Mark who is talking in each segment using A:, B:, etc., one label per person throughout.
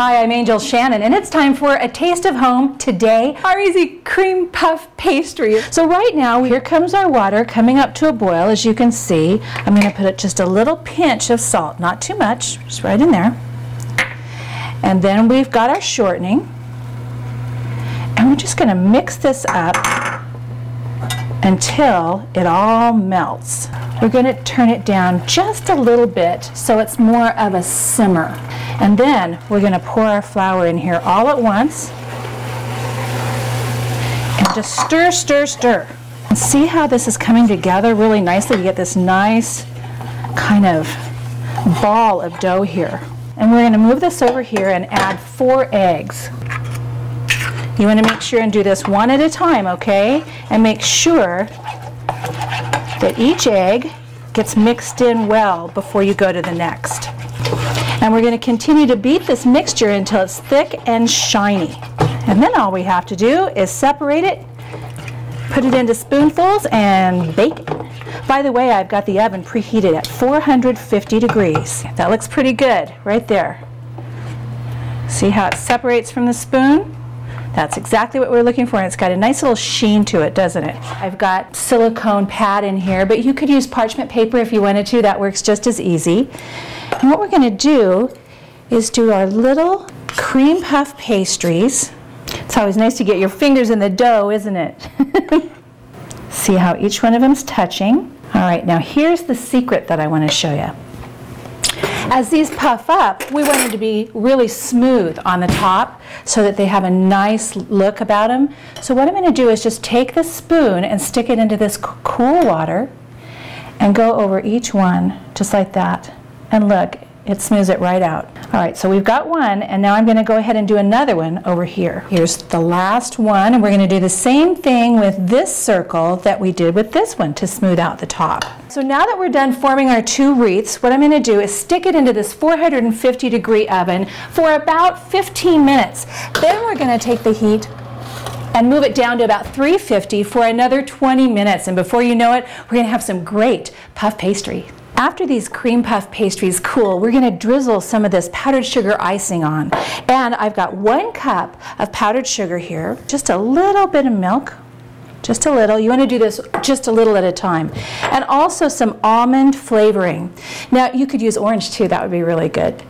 A: Hi, I'm Angel Shannon, and it's time for a taste of home. Today, our easy cream puff pastry. So right now, here comes our water coming up to a boil. As you can see, I'm going to put just a little pinch of salt, not too much, just right in there. And then we've got our shortening. And we're just going to mix this up until it all melts. We're going to turn it down just a little bit so it's more of a simmer. And then we're going to pour our flour in here all at once and just stir, stir, stir. And see how this is coming together really nicely? You get this nice kind of ball of dough here. And we're going to move this over here and add 4 eggs. You want to make sure and do this one at a time, okay? And make sure that each egg gets mixed in well before you go to the next. And we're going to continue to beat this mixture until it's thick and shiny. And then all we have to do is separate it, put it into spoonfuls, and bake it. By the way, I've got the oven preheated at 450 degrees. That looks pretty good right there. See how it separates from the spoon? That's exactly what we're looking for, and it's got a nice little sheen to it, doesn't it? I've got silicone pad in here, but you could use parchment paper if you wanted to. That works just as easy. And what we're going to do is do our little cream puff pastries. It's always nice to get your fingers in the dough, isn't it? See how each one of them's touching? All right, now here's the secret that I want to show you. As these puff up, we want them to be really smooth on the top so that they have a nice look about them. So what I'm going to do is just take the spoon and stick it into this cool water and go over each one just like that. And look, it smooths it right out. All right, so we've got one, and now I'm going to go ahead and do another one over here. Here's the last one, and we're going to do the same thing with this circle that we did with this one to smooth out the top. So now that we're done forming our 2 wreaths, what I'm going to do is stick it into this 450-degree oven for about 15 minutes. Then we're going to take the heat and move it down to about 350 for another 20 minutes. And before you know it, we're going to have some great puff pastry. After these cream puff pastries cool, we're going to drizzle some of this powdered sugar icing on. And I've got 1 cup of powdered sugar here, just a little bit of milk, just a little. You want to do this just a little at a time. And also some almond flavoring. Now, you could use orange too. That would be really good.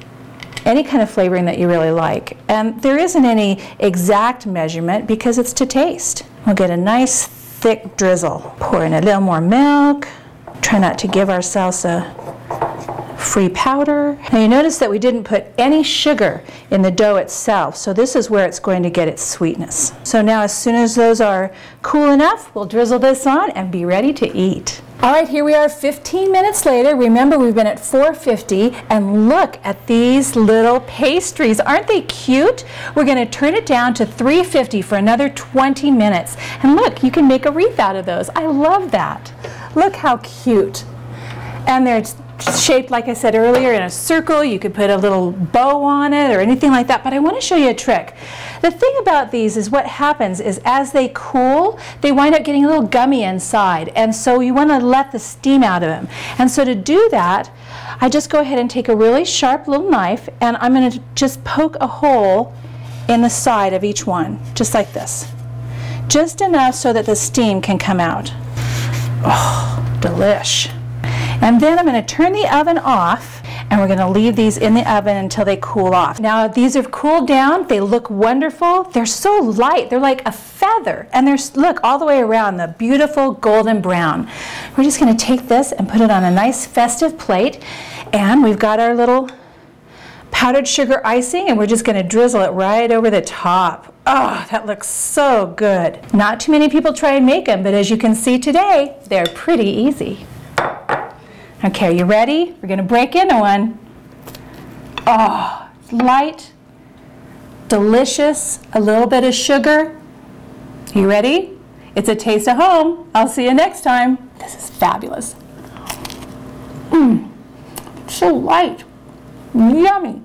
A: Any kind of flavoring that you really like. And there isn't any exact measurement because it's to taste. We'll get a nice thick drizzle. Pour in a little more milk. Try not to give ourselves a free powder. Now you notice that we didn't put any sugar in the dough itself, so this is where it's going to get its sweetness. So now as soon as those are cool enough, we'll drizzle this on and be ready to eat. All right, here we are 15 minutes later. Remember, we've been at 450, and look at these little pastries. Aren't they cute? We're going to turn it down to 350 for another 20 minutes. And look, you can make a wreath out of those. I love that. Look how cute. And they're shaped, like I said earlier, in a circle. You could put a little bow on it or anything like that, but I want to show you a trick. The thing about these is what happens is as they cool, they wind up getting a little gummy inside, and so you want to let the steam out of them. And so to do that, I just go ahead and take a really sharp little knife, and I'm going to just poke a hole in the side of each one, just like this. Just enough so that the steam can come out. Oh, delish. And then I'm going to turn the oven off, and we're going to leave these in the oven until they cool off. Now these have cooled down. They look wonderful. They're so light. They're like a feather. And there's, look, all the way around, the beautiful golden brown. We're just going to take this and put it on a nice festive plate. And we've got our little powdered sugar icing, and we're just going to drizzle it right over the top. Oh, that looks so good. Not too many people try and make them, but as you can see today, they're pretty easy. Okay, are you ready? We're going to break into one. Oh, light, delicious, a little bit of sugar. You ready? It's a taste of home. I'll see you next time. This is fabulous. So light, yummy.